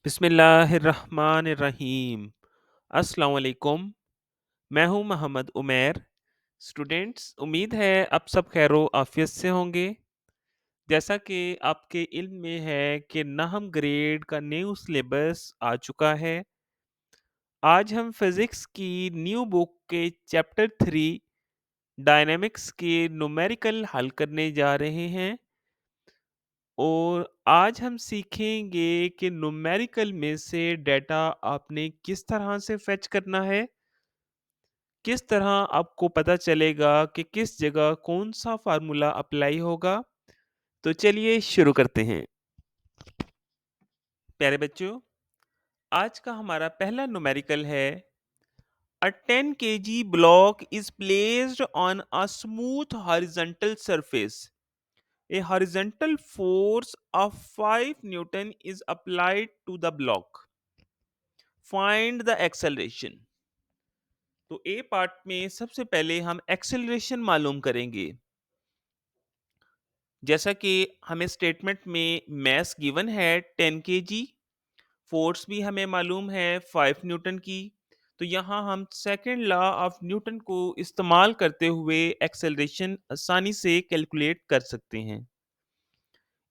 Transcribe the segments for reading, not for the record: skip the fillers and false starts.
बिस्मिल्लाहिर्रहमानिर्रहीम। अस्सलाम वालेकुम। मैं हूं मोहम्मद उमैर। स्टूडेंट्स, उम्मीद है आप सब खैरो आफियत से होंगे। जैसा कि आपके इल्म में है कि नहम ग्रेड का न्यू सिलेबस आ चुका है। आज हम फिज़िक्स की न्यू बुक के चैप्टर 3 डायनामिक्स के न्यूमेरिकल हल करने जा रहे हैं। और आज हम सीखेंगे कि न्यूमेरिकल में से डेटा आपने किस तरह से फेच करना है, किस तरह आपको पता चलेगा कि किस जगह कौन सा फार्मूला अप्लाई होगा। तो चलिए शुरू करते हैं। प्यारे बच्चों, आज का हमारा पहला न्यूमेरिकल है। A 10 kg block is placed on a smooth horizontal surface. A horizontal force of 5 Newton is applied to the block. Find the acceleration. तो ए पार्ट में सबसे पहले हम एक्सेलरेशन मालूम करेंगे। जैसा कि हमें स्टेटमेंट में मास गिवन है 10 केजी, फोर्स भी हमें मालूम है 5 न्यूटन की। तो यहाँ हम सेकंड लॉ ऑफ न्यूटन को इस्तेमाल करते हुए एक्सेलरेशन आसानी से कैलकुलेट कर सकते हैं।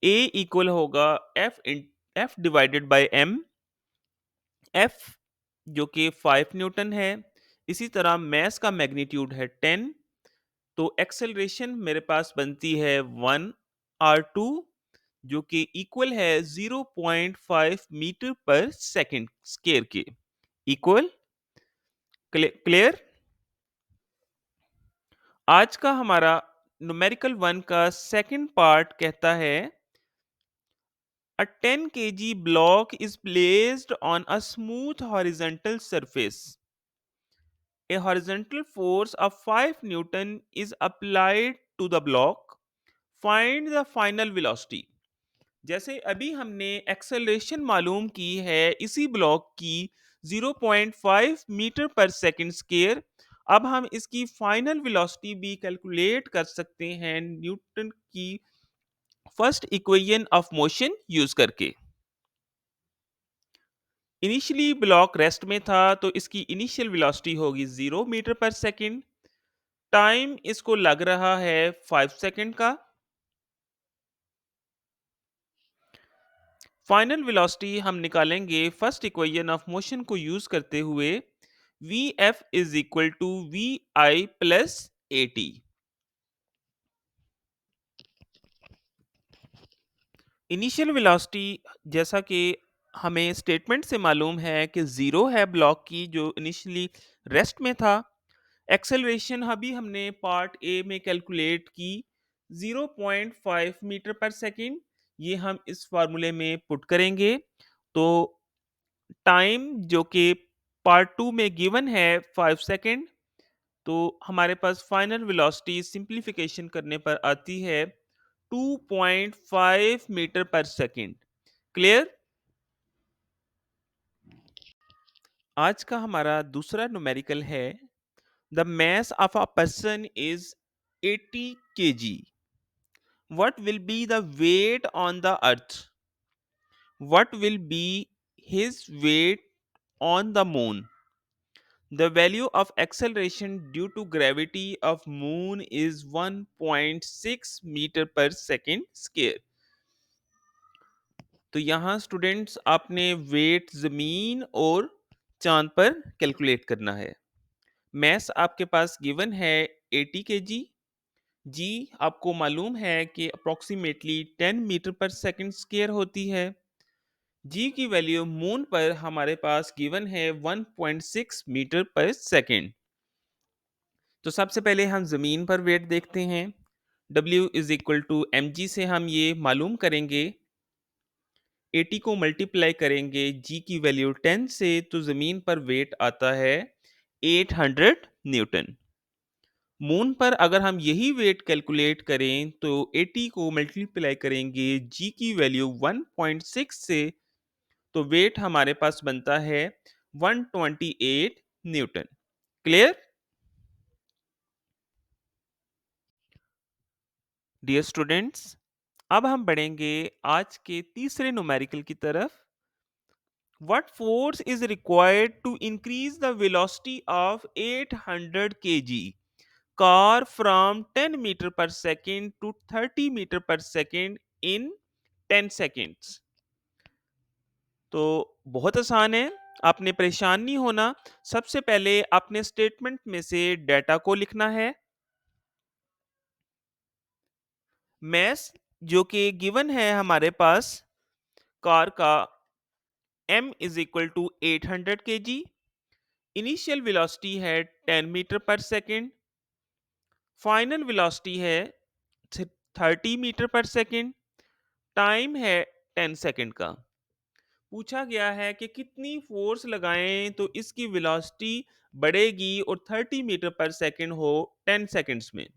ए इक्वल होगा F divided by M. F जो कि 5 न्यूटन है, इसी तरह मास का मैग्नीट्यूड है 10। तो एक्सेलरेशन मेरे पास बनती है 1r2, जो कि इक्वल है 0.5 मीटर पर सेकंड स्क्वायर के। इक्वल। क्लियर। आज का हमारा न्यूमेरिकल 1 का सेकंड पार्ट कहता है a 10 kg block is placed on a smooth horizontal surface. A horizontal force of 5 Newton is applied to the block. Find the final velocity. जैसे अभी हमने एक्सेलरेशन मालूम की है इसी ब्लॉक की 0.5 मीटर पर सेकंड स्क्वायर। अब हम इसकी फाइनल वेलोसिटी भी कैलकुलेट कर सकते हैं न्यूटन की first equation of motion use करके। इनिशियली ब्लॉक रेस्ट में था तो इसकी इनिशियल वेलोसिटी होगी 0 मीटर पर सेकंड। टाइम इसको लग रहा है 5 सेकंड का। फाइनल वेलोसिटी हम निकालेंगे फर्स्ट इक्वेशन ऑफ मोशन को यूज करते हुए। V F is equal to V I plus A T. Initial velocity जैसा कि हमें स्टेटमेंट से मालूम है कि जीरो है ब्लॉक की, जो इनिशियली रेस्ट में था। एक्सेलरेशन अभी हमने पार्ट ए में कैलकुलेट की 0.5 मीटर पर सेकंड। ये हम इस फार्मूले में पुट करेंगे। तो टाइम जो कि पार्ट टू में गिवन है 5 सेकंड, तो हमारे पास फाइनल वेलोसिटी सिंप्लीफिकेशन करने पर आती है 2.5 मीटर पर सेकंड। क्लियर। आज का हमारा दूसरा न्यूमेरिकल है the mass of a person is 80 kg. What will be the weight on the earth? What will be his weight on the moon? The value of acceleration due to gravity of moon is 1.6 meter per second square. तो यहाँ students आपने wait जमीन और चांद पर calculate करना है। Mess आपके पास गिवन है 80 केजी। जी आपको मालूम है कि approximately 10 metre per second square होती है। जी की वैल्यू मून पर हमारे पास गिवन है 1.6 मीटर पर सेकंड। तो सबसे पहले हम जमीन पर वेट देखते हैं। W is equal to M G से हम ये मालूम करेंगे। 80 को मल्टीप्लाई करेंगे जी की वैल्यू 10 से, तो जमीन पर वेट आता है 800 न्यूटन। मून पर अगर हम यही वेट कैलकुलेट करें तो 80 को मल्टीप्लाई करेंगे जी की वैल्यू 1.6 से, तो वेट हमारे पास बनता है 128 न्यूटन। क्लियर। डियर स्टूडेंट्स, अब हम बढ़ेंगे आज के तीसरे न्यूमेरिकल की तरफ। What force is required to increase the velocity of 800 kg car from 10 meter per second to 30 meter per second in 10 seconds? तो बहुत आसान है, आपने परेशान नहीं होना। सबसे पहले आपने स्टेटमेंट में से डेटा को लिखना है। मैस जो कि गिवन है हमारे पास कार का m is equal to 800 kg, initial velocity है 10 metre per second, final velocity है 30 मीटर पर सेकेंड, टाइम है 10 सेकेंड का। पूछा गया है कि कितनी फोर्स लगाएं तो इसकी वेलोसिटी बढ़ेगी और 30 मीटर पर सेकेंड हो 10 सेकेंड्स में।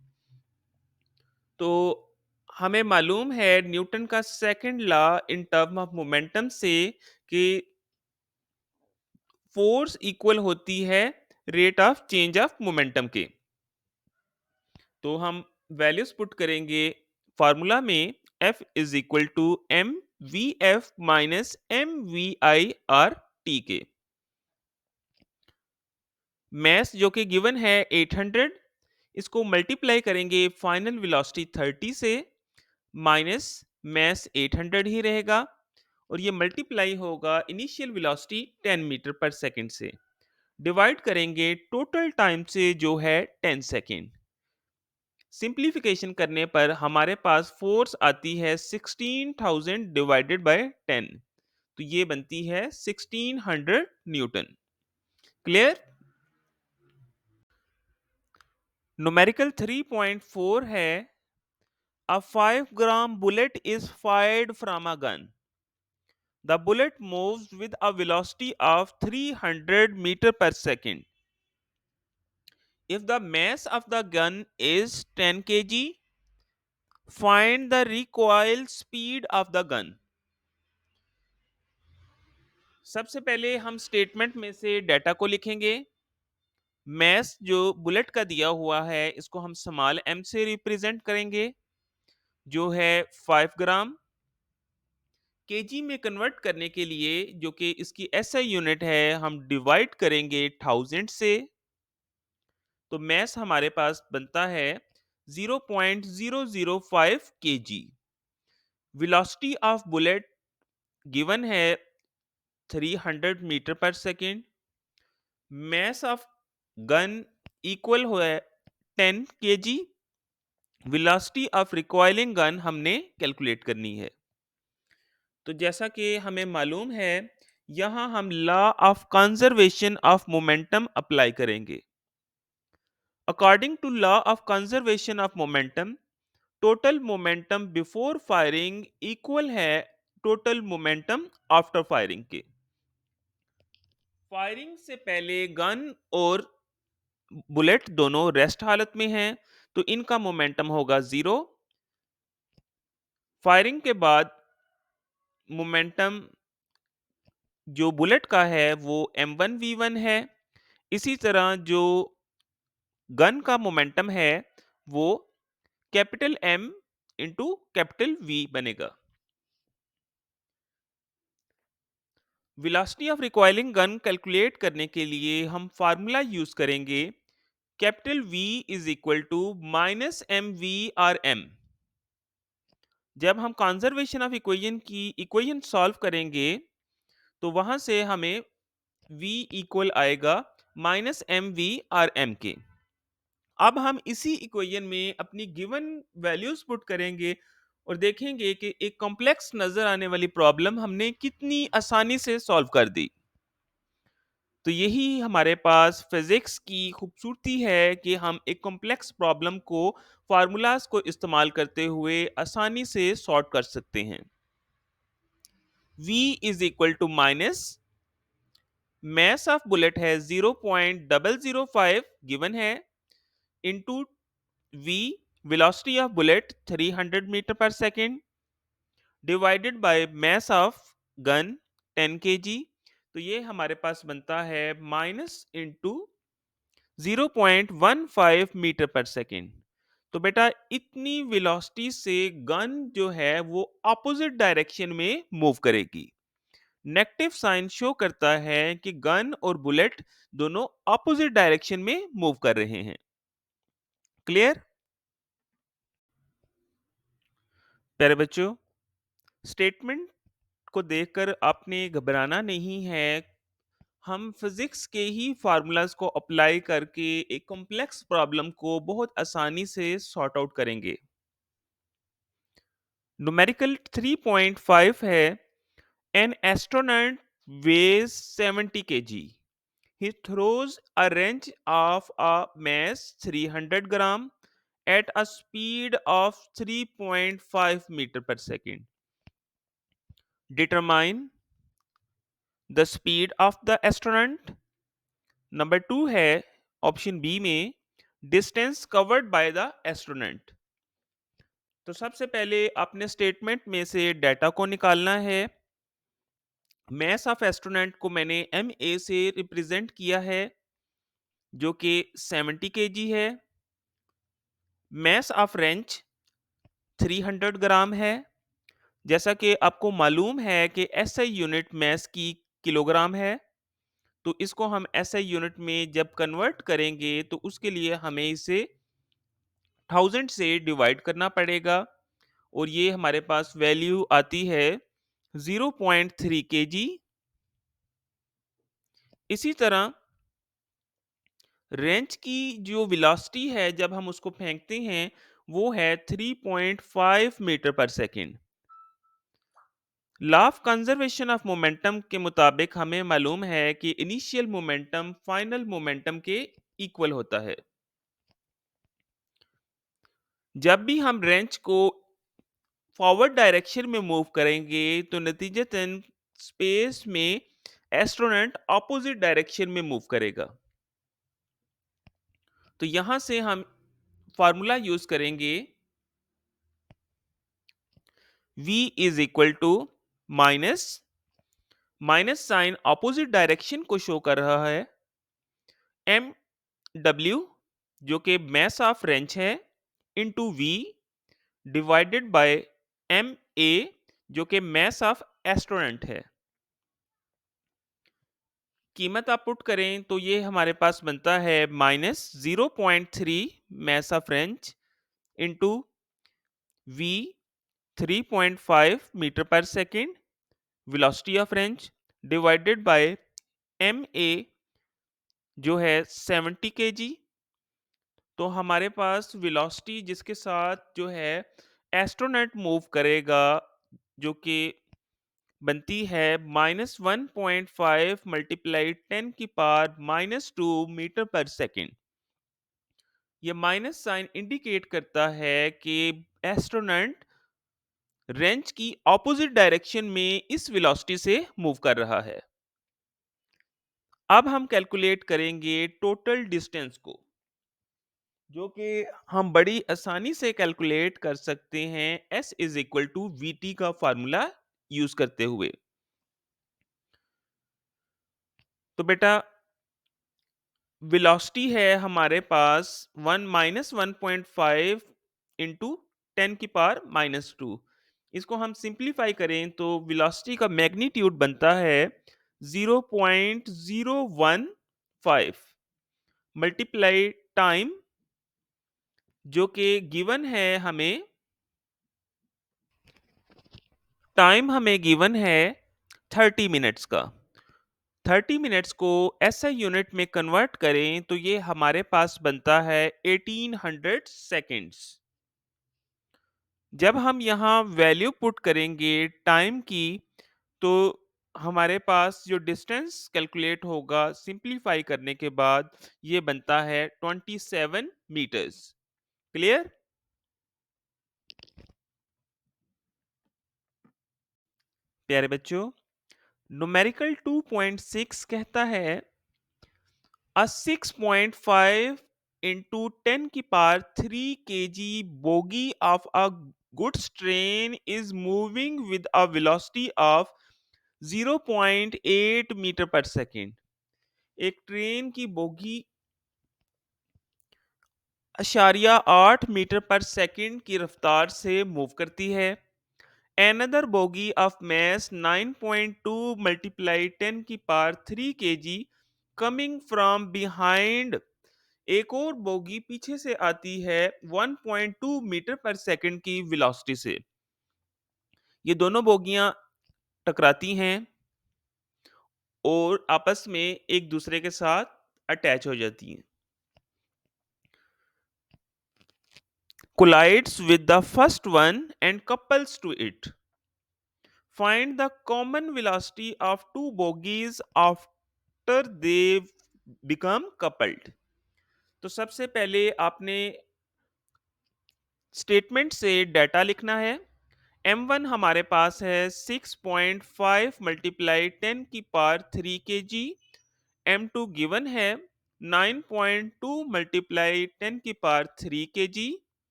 तो हमें मालूम है न्यूटन का second law in term of momentum से कि फोर्स इक्वल होती है rate of change of momentum के। तो हम वैल्यूज पुट करेंगे फार्मूला में, F is equal to M V F minus M V I R T के। मैस जो कि गिवन है 800, इसको मल्टीप्लाई करेंगे फाइनल वेलोसिटी 30 से, माइनस मैस 800 ही रहेगा, और ये मल्टीप्लाई होगा initial velocity 10 metre per second से, डिवाइड करेंगे टोटल टाइम से जो है 10 सेकंड। सिंप्लीफिकेशन करने पर हमारे पास फोर्स आती है 16,000 डिवाइडेड बाय 10, तो ये बनती है 1600 न्यूटन। क्लियर? न्यूमेरिकल 3.4 है, a 5-gram bullet is fired from a gun. The bullet moves with a velocity of 300 meter per second. If the mass of the gun is 10 kg, find the recoil speed of the gun. सबसे पहले हम statement में से data को लिखेंगे। Mess जो bullet का दिया हुआ है इसको हम स्मॉल m से रिप्रेजेंट करेंगे, जो है 5 ग्राम। केजी में कन्वर्ट करने के लिए जो कि इसकी एसआई यूनिट है, हम डिवाइड करेंगे 1000 से, तो मैस हमारे पास बनता है 0.005 KG. Velocity of bullet given है 300 metre per second. Mass of gun equal हुआ है 10 KG. Velocity of recoiling gun हमने कैलकुलेट करनी है। तो जैसा कि हमें मालूम है, यहां हम law of conservation of momentum apply करेंगे। According to law of conservation of momentum, total momentum before firing equal है टोटल मोमेंटम आफ्टर फायरिंग के। फायरिंग से पहले गन और बुलेट दोनों रेस्ट हालत में हैं, तो इनका मोमेंटम होगा 0। फायरिंग के बाद मोमेंटम जो बुलेट का है वो m1v1 है। इसी तरह जो गन का मोमेंटम है वो capital M into capital V बनेगा। Velocity of recoiling gun calculate करने के लिए हम फार्मूला यूज करेंगे, capital V is equal to minus M V R M. जब हम कंजर्वेशन ऑफ इक्वेशन की इक्वेशन सॉल्व करेंगे तो वहां से हमें V इक्वल आएगा minus M V R M के। अब हम इसी इक्वेशन में अपनी गिवन वैल्यूज पुट करेंगे और देखेंगे कि एक कॉम्प्लेक्स नजर आने वाली प्रॉब्लम हमने कितनी आसानी से सॉल्व कर दी। तो यही हमारे पास फिजिक्स की खूबसूरती है कि हम एक कॉम्प्लेक्स प्रॉब्लम को फार्मूलाज को इस्तेमाल करते हुए आसानी से सॉल्व कर सकते हैं। V is equal to minus mass of bullet है 0.005 गिवन है, into V velocity of bullet 300 metre per second, divided by mass of gun 10 kg। तो ये हमारे पास बनता है minus into 0.15 metre per second. तो बेटा इतनी वेलोसिटी से गन जो है वो ऑपोजिट डायरेक्शन में मूव करेगी। नेगेटिव साइन शो करता है कि गन और बुलेट दोनों ऑपोजिट डायरेक्शन में मूव कर रहे हैं। क्लियर? प्यारे बच्चों, स्टेटमेंट को देखकर आपने घबराना नहीं है। हम फिजिक्स के ही फार्मूलाज को अप्लाई करके एक कॉम्प्लेक्स प्रॉब्लम को बहुत आसानी से सॉर्ट आउट करेंगे। न्यूमेरिकल 3.5 है। An astronaut weighs 70 kg. He throws a wrench of a mass 300 gram at a speed of 3.5 meter per second. Determine the speed of the astronaut. Number 2 है option B में distance covered by the astronaut. तो सबसे पहले आपने statement में से data को निकालना है। मैस ऑफ एस्ट्रोनॉट को मैंने एम ए से रिप्रेजेंट किया है, जो कि 70 केजी है। मैस ऑफ रेंच 300 ग्राम है। जैसा कि आपको मालूम है कि एसआई यूनिट मैस की किलोग्राम है, तो इसको हम एसआई यूनिट में जब कन्वर्ट करेंगे तो उसके लिए हमें इसे 1000 से डिवाइड करना पड़ेगा, और ये हमारे पास वैल्यू आती है 0.3 केजी। इसी तरह रेंच की जो वेलोसिटी है जब हम उसको फेंकते हैं वो है 3.5 metre per second. Law of conservation of momentum के मुताबिक हमें मालूम है कि इनिशियल मोमेंटम फाइनल मोमेंटम के इक्वल होता है। जब भी हम रेंच को फॉरवर्ड डायरेक्शन में मूव करेंगे तो नतीजतन स्पेस में एस्ट्रोनॉट ऑपोजिट डायरेक्शन में मूव करेगा। तो यहां से हम फार्मूला यूज करेंगे v is equal to minus minus sign opposite direction को शो कर रहा है, एम डब्ल्यू जो कि मैस ऑफ रेंच है, into V divided by M A जो कि मैस ऑफ एस्ट्रोनॉट है। कीमत आप पुट करें तो ये हमारे पास बनता है -0.3 mass of wrench into V 3.5 metre per second velocity of wrench divided by M A जो है 70 केजी। तो हमारे पास वेलोसिटी जिसके साथ जो है एस्ट्रोनॉट मूव करेगा, जो कि बनती है -1.5 मल्टीप्लाई 10 की पावर -2 मीटर पर सेकेंड। ये माइनस साइन इंडिकेट करता है कि एस्ट्रोनॉट रेंच की ऑपोजिट डायरेक्शन में इस वेलोसिटी से मूव कर रहा है। अब हम कैलकुलेट करेंगे टोटल डिस्टेंस को, जो कि हम बड़ी आसानी से कैलकुलेट कर सकते हैं s is equal to V T का फार्मूला यूज करते हुए। तो बेटा वेलोसिटी है हमारे पास 1 - 1.5 इंटू 10 की पावर -2। इसको हम सिंप्लीफाई करें तो वेलोसिटी का मैग्नीट्यूड बनता है 0.015 मल्टीप्लाई टाइम, जो कि गिवन है हमें गिवन है 30 मिनट्स का। 30 मिनट्स को एसआई यूनिट में कन्वर्ट करें तो ये हमारे पास बनता है 1800 सेकेंड्स। जब हम यहाँ वैल्यू पुट करेंगे टाइम की, तो हमारे पास जो डिस्टेंस कैलकुलेट होगा सिंपलीफाई करने के बाद ये बनता है 27 मीटर्स। क्लियर? प्यारे बच्चों, न्यूमेरिकल 2.6 कहता है a 6.5 into 10 की power 3 kg bogie of a goods train is moving with a velocity of 0.8 metre per second. एक ट्रेन की बोगी 0.8 मीटर पर सेकेंड की रफ्तार से मूव करती है। another bogie of mass 9.2 multiply 10 की power 3 kg coming from behind, एक और बोगी पीछे से आती है 1.2 मीटर पर सेकंड की वेलोसिटी से। ये दोनों बोगियां टकराती हैं और आपस में एक दूसरे के साथ अटैच हो जाती हैं। Collides with the first one and couples to it. Find the common velocity of two bogies after they become coupled. तो सबसे पहले आपने स्टेटमेंट से डाटा लिखना है। m1 हमारे पास है 6.5 मल्टीप्लाई 10 की पावर 3 kg। m2 गिवन है 9.2 मल्टीप्लाई 10 की पावर 3 kg।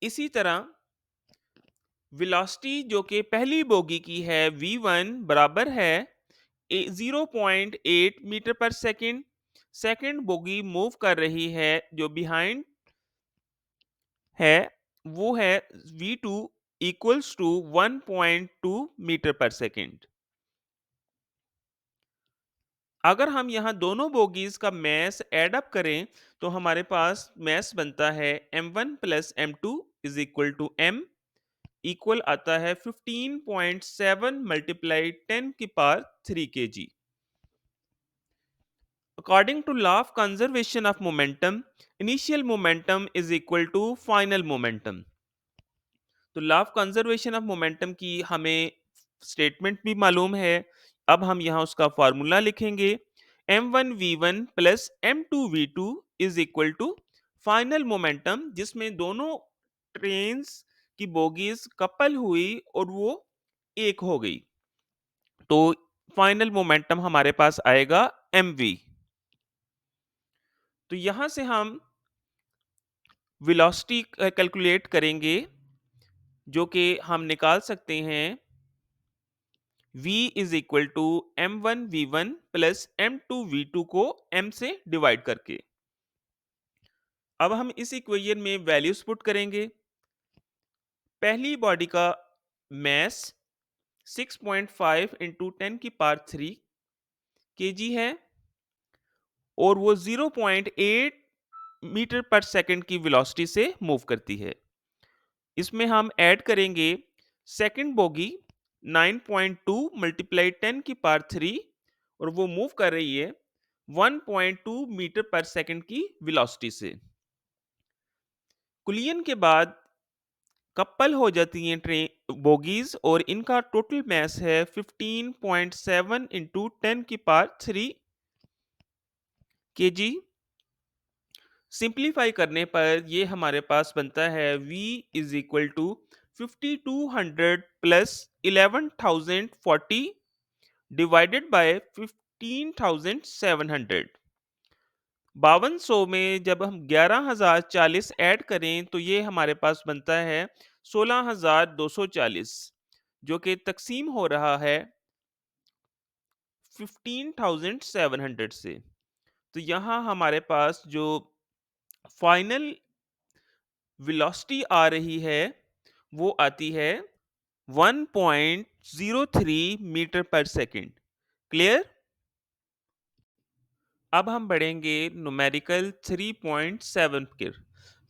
इसी तरह वेलोसिटी जो कि पहली बोगी की है v1 बराबर है 0.8 metre per second. Second bogie move कर रही है जो बिहाइंड है वो है v2 equals to 1.2 metre per second. अगर हम यहाँ दोनों बोगीज का मैस ऐड अप करें तो हमारे पास मैस बनता है m1 plus m2 is equal to m equal आता है 15.7 मल्टीप्लाई 10 की power 3 kg। According to law of conservation of momentum, initial momentum is equal to final momentum। तो law of conservation of momentum की हमें statement भी मालूम है। अब हम यहाँ उसका फार्मूला लिखेंगे m1v1 plus m2v2 is equal to final momentum, जिसमें दोनों ट्रेन्स की बोगीज कपल हुई और वो एक हो गई। तो फाइनल मोमेंटम हमारे पास आएगा mv। तो यहां से हम वेलोसिटी कैलकुलेट करेंगे जो कि हम निकाल सकते हैं v is equal to m1v1 plus m2v2 को m से डिवाइड करके। अब हम इस इक्वेशन में वैल्यूज पुट करेंगे। पहली बॉडी का मैस 6.5 इंटू 10 की पावर 3 kg है और वो 0.8 मीटर पर सेकंड की वेलोसिटी से मूव करती है। इसमें हम ऐड करेंगे सेकंड बोगी 9.2 मल्टीप्लाई 10 की पावर 3 और वो मूव कर रही है 1.2 मीटर पर सेकंड की वेलोसिटी से। कुलियन के बाद कपल हो जाती हैं ट्रेन बोगीज और इनका टोटल मैस है 15.7 इंटू 10 की पावर 3 kg। सिंप्लीफाई करने पर ये हमारे पास बनता है v is equal to 5200 plus 11040 divided by 15700। 5200 में जब हम 11040 ऐड करें तो ये हमारे पास बनता है 16240, जो कि तकसीम हो रहा है 15700 से। तो यहाँ हमारे पास जो फाइनल वेलोसिटी आ रही है वो आती है 1.03 मीटर पर सेकंड। क्लियर? अब हम बढ़ेंगे न्यूमेरिकल 3.7 के।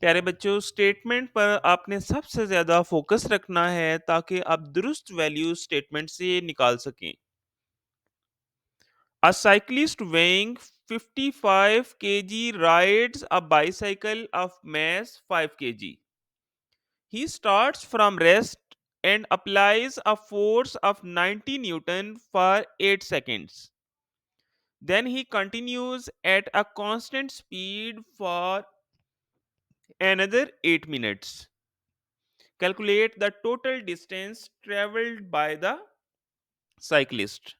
प्यारे बच्चों, स्टेटमेंट पर आपने सबसे ज्यादा फोकस रखना है ताकि आप दुरुस्त वैल्यू स्टेटमेंट से निकाल सकें। A cyclist weighing 55 kg rides a bicycle of mass 5 kg. He starts from rest and applies a force of 90 Newton for 8 seconds. Then he continues at a constant speed for another 8 minutes. Calculate the total distance traveled by the cyclist.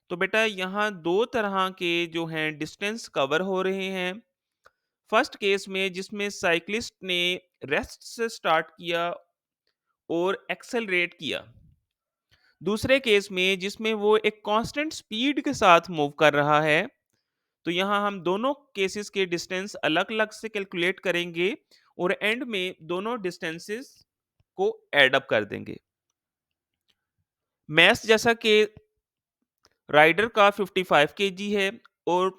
तो बेटा यहाँ दो तरह के जो हैं distance cover हो रहे हैं। फर्स्ट केस में जिसमें साइक्लिस्ट ने रेस्ट से स्टार्ट किया और एक्सेलरेट किया। दूसरे केस में जिसमें वो एक कांस्टेंट स्पीड के साथ मूव कर रहा है। तो यहाँ हम दोनों केसेस के डिस्टेंस अलग अलग से कैलकुलेट करेंगे और एंड में दोनों डिस्टेंसेस को ऐड अप कर देंगे। मैस जैसा कि राइडर का 55 केजी है और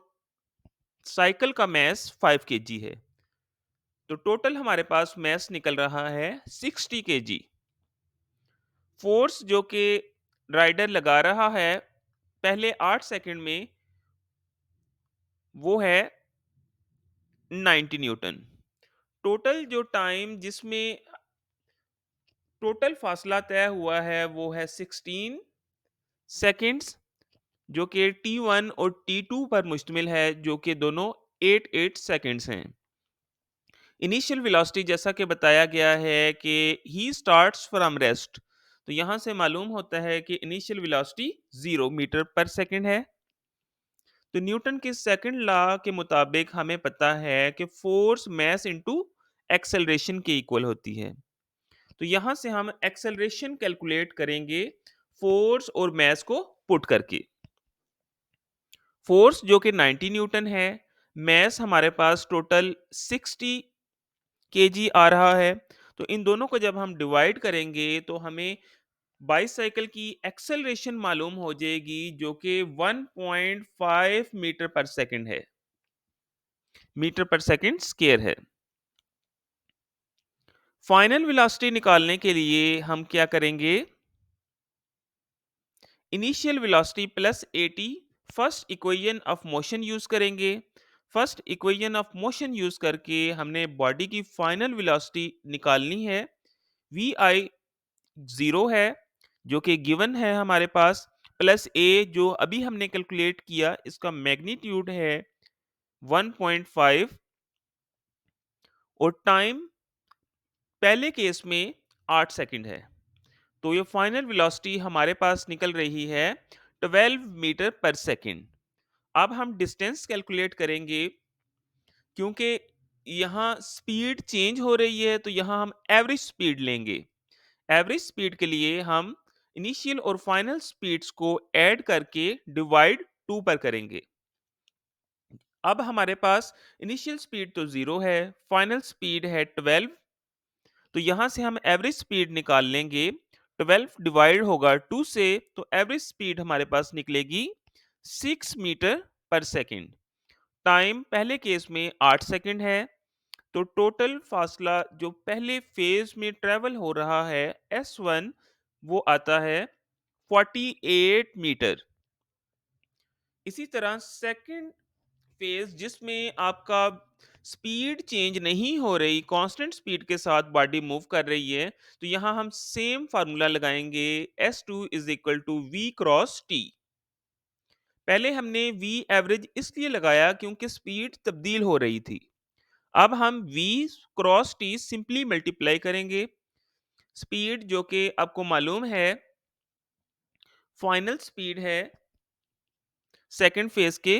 साइकिल का मैस 5 केजी है, तो टोटल हमारे पास मैस निकल रहा है 60 केजी। फोर्स जो कि राइडर लगा रहा है पहले 8 सेकंड में, वो है 90 न्यूटन। टोटल जो टाइम जिसमें टोटल फासला तय हुआ है वो है 16 सेकंड्स, जो कि T1 और T2 पर मुश्तमिल है, जो कि दोनों 8-8 सेकंड्स हैं। इनिशियल वेलोसिटी जैसा कि बताया गया है कि ही स्टार्ट्स फ्रॉम रेस्ट, तो यहाँ से मालूम होता है कि initial velocity 0 metre per second है। तो न्यूटन के सेकंड लॉ के मुताबिक हमें पता है कि फोर्स मैस इनटू एक्सेलरेशन के इक्वल होती है। तो यहाँ से हम एक्सेलरेशन कैलकुलेट करेंगे फोर्स और मैस को पुट करके। फोर्स जो कि 90 न्यूटन है, मैस हमारे पास टोटल 60 केजी आ रहा है। तो इन दोनों को जब हम डिवाइड करेंगे तो हमें बाईसाइकिल की एक्सेलरेशन मालूम हो जाएगी, जो कि 1.5 मीटर पर सेकंड है, मीटर पर सेकंड स्क्वायर है। फाइनल वेलोसिटी निकालने के लिए हम क्या करेंगे, initial velocity plus 80 first equation of motion use करेंगे। First equation of motion use करके हमने बॉडी की फाइनल वेलोसिटी निकालनी है। वी आई 0 है, जो कि गिवन है हमारे पास, प्लस ए जो अभी हमने कैलकुलेट किया, इसका मैग्नीट्यूड है 1.5, और टाइम पहले केस में 8 सेकंड है। तो ये फाइनल वेलोसिटी हमारे पास निकल रही है 12 मीटर पर सेकंड। अब हम डिस्टेंस कैलकुलेट करेंगे, क्योंकि यहाँ स्पीड चेंज हो रही है, तो यहाँ हम एवरेज स्पीड लेंगे। एवरेज स्पीड के लिए हम इनिशियल और फाइनल स्पीड्स को ऐड करके डिवाइड 2 पर करेंगे। अब हमारे पास इनिशियल स्पीड तो 0 है, फाइनल स्पीड है 12, तो यहां से हम एवरेज स्पीड निकाल लेंगे। 12 डिवाइड होगा 2 से, तो एवरेज स्पीड हमारे पास निकलेगी 6 मीटर पर सेकंड। टाइम पहले केस में 8 सेकंड है, तो टोटल फासला जो पहले फेज में ट्रेवल हो रहा है S1, वो आता है 48 मीटर। इसी तरह सेकंड फेज जिसमें आपका स्पीड चेंज नहीं हो रही, कांस्टेंट स्पीड के साथ बॉडी मूव कर रही है, तो यहां हम सेम फार्मूला लगाएंगे, S2 is equal to V cross T। पहले हमने V एवरेज इसलिए लगाया क्योंकि स्पीड तब्दील हो रही थी। अब हम V cross T simply multiply करेंगे। स्पीड जो कि आपको मालूम है फाइनल स्पीड है सेकंड फेज के,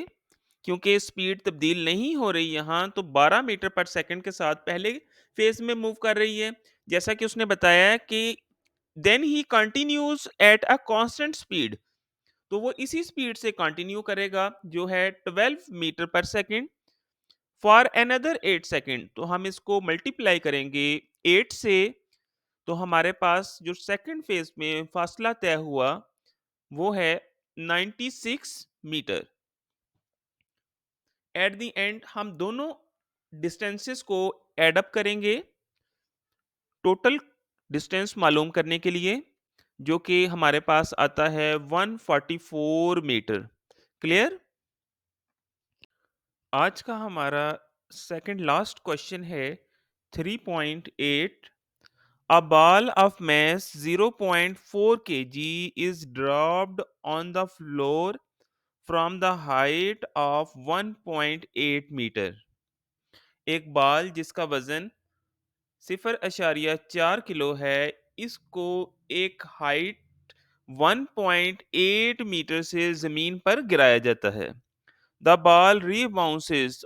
क्योंकि स्पीड तब्दील नहीं हो रही यहाँ, तो 12 मीटर पर सेकंड के साथ पहले फेज में मूव कर रही है। जैसा कि उसने बताया कि then he continues at a constant speed, तो वो इसी स्पीड से कंटिन्यू करेगा जो है 12 metre per second for another 8 second. तो हम इसको मल्टीप्लाई करेंगे 8 से, तो हमारे पास जो सेकंड फेज में फासला तय हुआ वो है 96 मीटर। एट द एंड हम दोनों डिस्टेंसेस को ऐड अप करेंगे टोटल डिस्टेंस मालूम करने के लिए, जो कि हमारे पास आता है 144 मीटर। क्लियर? आज का हमारा सेकंड लास्ट क्वेश्चन है 3.8। A ball of mass 0.4 kg is dropped on the floor from the height of 1.8 metre. एक बॉल जिसका वजन 0.4 किलो है, इसको एक हाइट 1.8 मीटर से जमीन पर गिराया जाता है। The ball rebounces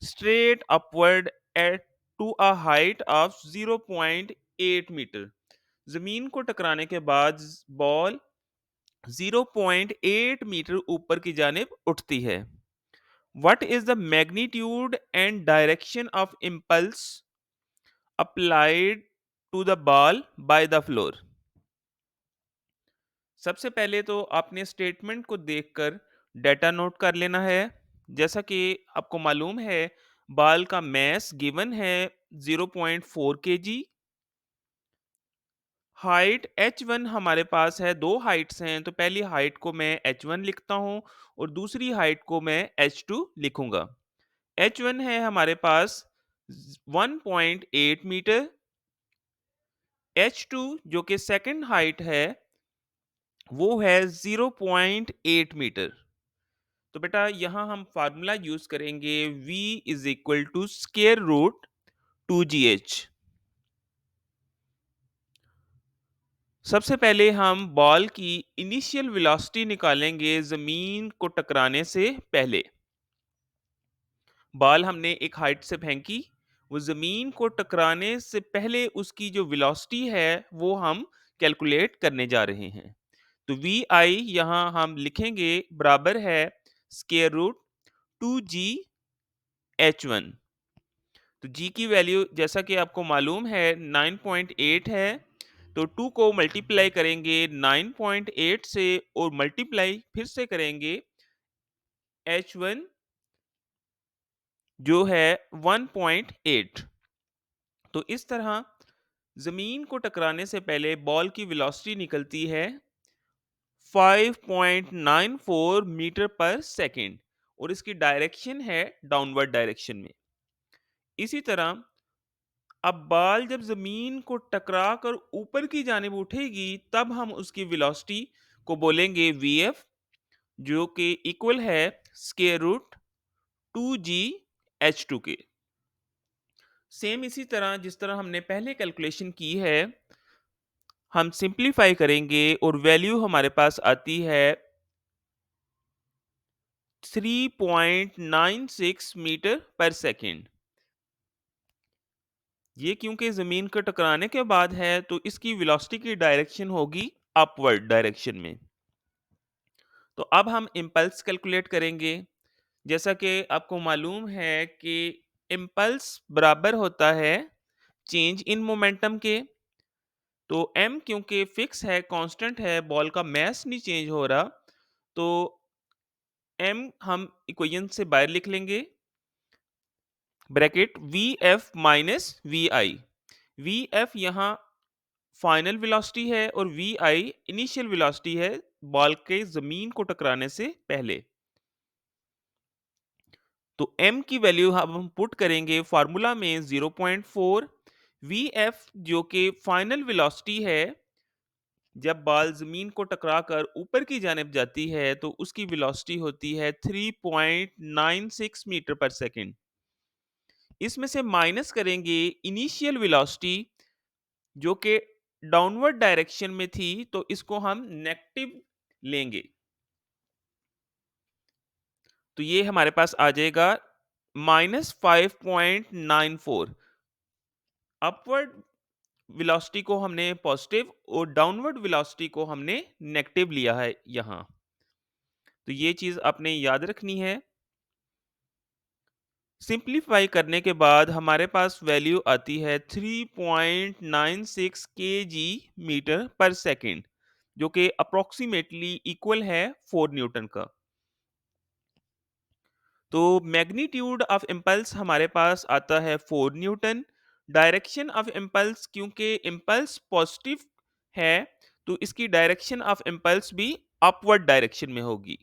straight upward at to a height of 0.8 metre. जमीन को टकराने के बाद बॉल 0.8 मीटर ऊपर की जानिब उठती है। What is the magnitude and direction of impulse applied to the ball by the floor. सबसे पहले तो आपने स्टेटमेंट को देखकर डेटा नोट कर लेना है। जैसा कि आपको मालूम है, बॉल का मास गिवन है 0.4 केजी। हाइट h1 हमारे पास है, 2 हाइट्स हैं, तो पहली हाइट को मैं h1 लिखता हूँ और दूसरी हाइट को मैं h2 लिखूंगा। h1 है हमारे पास 1.8 मीटर, h2 जो कि सेकंड हाइट है वो है 0.8 मीटर। तो बेटा यहाँ हम फार्मूला यूज करेंगे v is equal to square root 2gh। सबसे पहले हम बॉल की इनिशियल वेलोसिटी निकालेंगे जमीन को टकराने से पहले। बॉल हमने एक हाइट से फेंकी, वो जमीन को टकराने से पहले उसकी जो वेलोसिटी है वो हम कैलकुलेट करने जा रहे हैं। तो वी आई यहाँ हम लिखेंगे बराबर है स्केयर रूट 2g h1। तो g की वैल्यू जैसा कि आपको मालूम है 9.8 है, तो 2 को मल्टीप्लाई करेंगे 9.8 से और मल्टीप्लाई फिर से करेंगे h1 जो है 1.8। तो इस तरह जमीन को टकराने से पहले बॉल की वेलोसिटी निकलती है 5.94 मीटर पर सेकंड और इसकी डायरेक्शन है डाउनवर्ड डायरेक्शन में। इसी तरह अब बॉल जब जमीन को टकरा कर ऊपर की जानिब उठेगी तब हम उसकी वेलोसिटी को बोलेंगे vf, जो कि इक्वल है स्क्वायर रूट 2g h2 के। सेम इसी तरह जिस तरह हमने पहले कैलकुलेशन की है, हम सिंपलीफाई करेंगे और वैल्यू हमारे पास आती है 3.96 मीटर पर सेकेंड। ये क्योंकि जमीन के टकराने के बाद है तो इसकी वेलोसिटी की डायरेक्शन होगी अपवर्ड डायरेक्शन में। तो अब हम इम्पल्स कैलकुलेट करेंगे। जैसा कि आपको मालूम है कि इम्पल्स बराबर होता है चेंज इन मोमेंटम के। तो m क्योंकि फिक्स है, कांस्टेंट है, बॉल का मास नहीं चेंज हो रहा, तो m हम इक्वेशन से बाहर लिख लेंगे, bracket V F minus V I. V F यहाँ फाइनल वेलोसिटी है और वी आई इनिशियल वेलोसिटी है बॉल के जमीन को टकराने से पहले। तो m की वैल्यू हम पुट करेंगे फार्मूला में 0.4। वी एफ जो कि फाइनल वेलोसिटी है जब बॉल जमीन को टकराकर ऊपर की जानिब जाती है तो उसकी वेलोसिटी होती है 3.96 मीटर पर सेकंड। इसमें से माइनस करेंगे इनिशियल वेलोसिटी जो कि डाउनवर्ड डायरेक्शन में थी, तो इसको हम नेगेटिव लेंगे। तो ये हमारे पास आ जाएगा -5.94। अपवर्ड वेलोसिटी को हमने पॉजिटिव और डाउनवर्ड वेलोसिटी को हमने नेगेटिव लिया है यहाँ। तो ये चीज आपने याद रखनी है। सिंपलीफाई करने के बाद हमारे पास वैल्यू आती है 3.96 केजी मीटर पर सेकंड, जो कि अप्रोक्सीमेटली इक्वल है 4 न्यूटन का। तो मैग्नीट्यूड ऑफ इम्पल्स हमारे पास आता है 4 न्यूटन। डायरेक्शन ऑफ इम्पल्स क्योंकि इम्पल्स पॉजिटिव है तो इसकी डायरेक्शन ऑफ इम्पल्स भी अपवर्ड डायरेक्शन में होगी।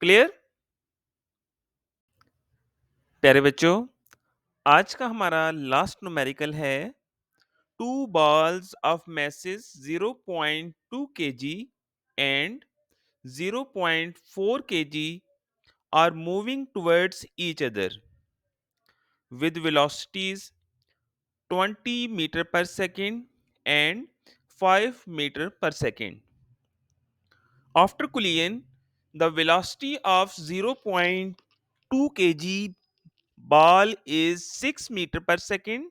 क्लियर प्यारे बच्चों, आज का हमारा लास्ट न्यूमेरिकल है to balls of masses 0.2 kg and 0.4 kg are moving towards each other with velocities 20 meter per second and 5 meter per second. After collision, the velocity of 0.2 kg ball is 6 meter per second.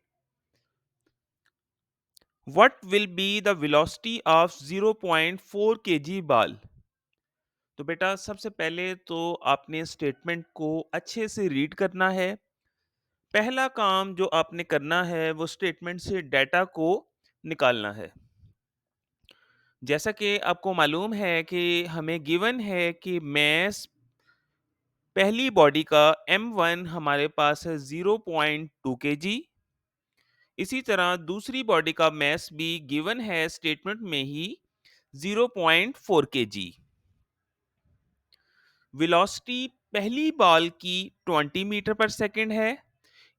What will be the velocity of 0.4 kg ball? तो बेटा सबसे पहले तो आपने statement को अच्छे से read करना है। पहला काम जो आपने करना है वो स्टेटमेंट से डाटा को निकालना है। जैसा कि आपको मालूम है कि हमें गिवन है कि मास पहली बॉडी का m1 हमारे पास है 0.2 केजी। इसी तरह दूसरी बॉडी का मास भी गिवन है स्टेटमेंट में ही 0.4 केजी। वेलोसिटी पहली बॉल की 20 मीटर पर सेकंड है।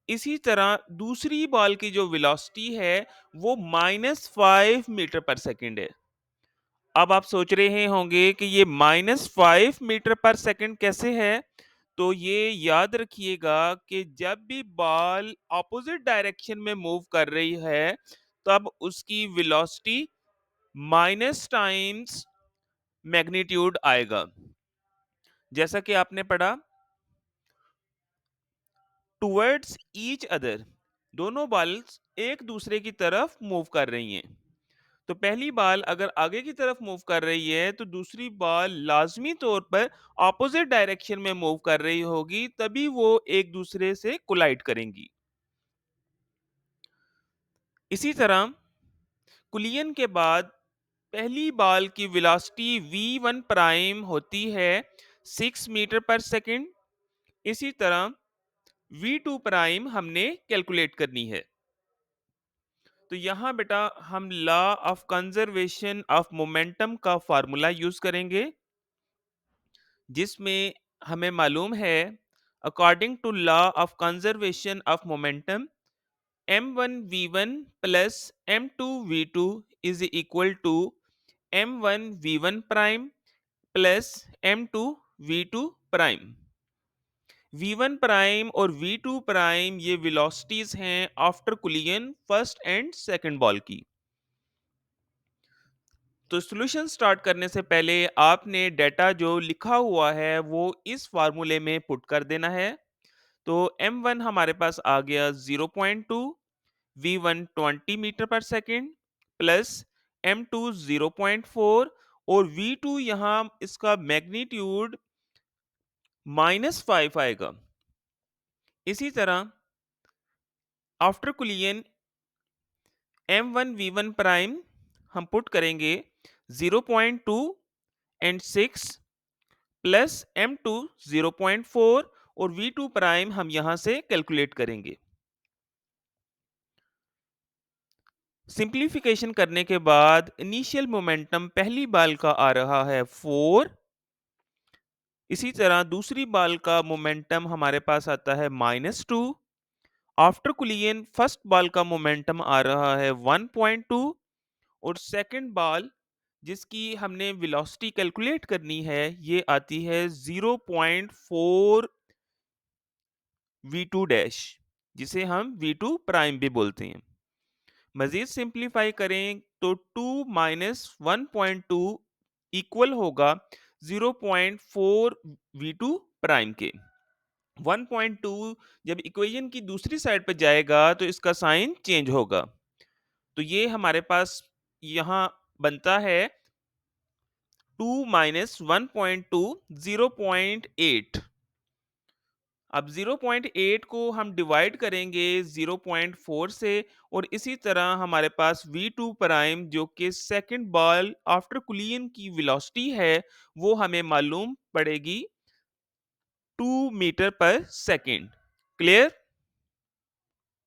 इसी तरह दूसरी बॉल की जो वेलोसिटी है वो -5 मीटर पर सेकंड है। अब आप सोच रहे होंगे कि ये -5 मीटर पर सेकंड कैसे है? तो ये याद रखिएगा कि जब भी बॉल ऑपोजिट डायरेक्शन में मूव कर रही है, तब उसकी वेलोसिटी माइनस टाइम्स मैग्नीट्यूड आएगा। जैसा कि आपने पढ़ा, टुवर्ड्स ईच अदर, दोनों बॉल्स एक दूसरे की तरफ मूव कर रही हैं। तो पहली बॉल अगर आगे की तरफ मूव कर रही है तो दूसरी बॉल लाजमी तौर पर ऑपोजिट डायरेक्शन में मूव कर रही होगी, तभी वो एक दूसरे से कोलाइड करेंगी। इसी तरह कुलियन के बाद पहली बॉल की वेलोसिटी v1 प्राइम होती है 6 मीटर पर सेकंड। इसी तरह v2 प्राइम हमने कैलकुलेट करनी है। तो यहाँ बेटा हम law of conservation of momentum का फार्मूला यूज करेंगे, जिसमें हमें मालूम है according to law of conservation of momentum m1v1 plus m2v2 is equal to m1v1 prime plus m2v2 prime. v1 prime और v2 प्राइम ये वेलोसिटीज हैं after collision first and second ball की। तो सॉल्यूशन स्टार्ट करने से पहले आपने data जो लिखा हुआ है वो इस फार्मूले में पुट कर देना है। तो m1 हमारे पास आ गया 0.2, v1 20 metre per second plus m2 0.4 और v2 यहाँ इसका मैग्नीट्यूड -5 आएगा। इसी तरह आफ्टर कुलियन m1 v1 प्राइम हम पुट करेंगे 0.2 एंड 6 प्लस m2 0.4 और v2 प्राइम हम यहां से कैलकुलेट करेंगे। सिंप्लीफिकेशन करने के बाद इनिशियल मोमेंटम पहली बाल का आ रहा है 4। इसी तरह दूसरी बाल का मोमेंटम हमारे पास आता है -2। आफ्टर कुलियन फर्स्ट बॉल का मोमेंटम आ रहा है 1.2 और सेकंड बॉल जिसकी हमने वेलोसिटी कैलकुलेट करनी है ये आती है 0.4 v2 डैश, जिसे हम v2 प्राइम भी बोलते हैं। मजीद सिंप्लीफाई करें तो 2 माइनस 1.2 इक्वल होगा 0.4 v2 प्राइम के। 1.2 जब इक्वेशन की दूसरी साइड पर जाएगा तो इसका साइन चेंज होगा। तो ये हमारे पास यहाँ बनता है 2 माइनस 1.2 0.8। अब 0.8 को हम डिवाइड करेंगे 0.4 से और इसी तरह हमारे पास v2 प्राइम जो कि सेकंड बॉल आफ्टर कुलियन की वेलोसिटी है वो हमें मालूम पड़ेगी 2 मीटर पर सेकंड। क्लियर?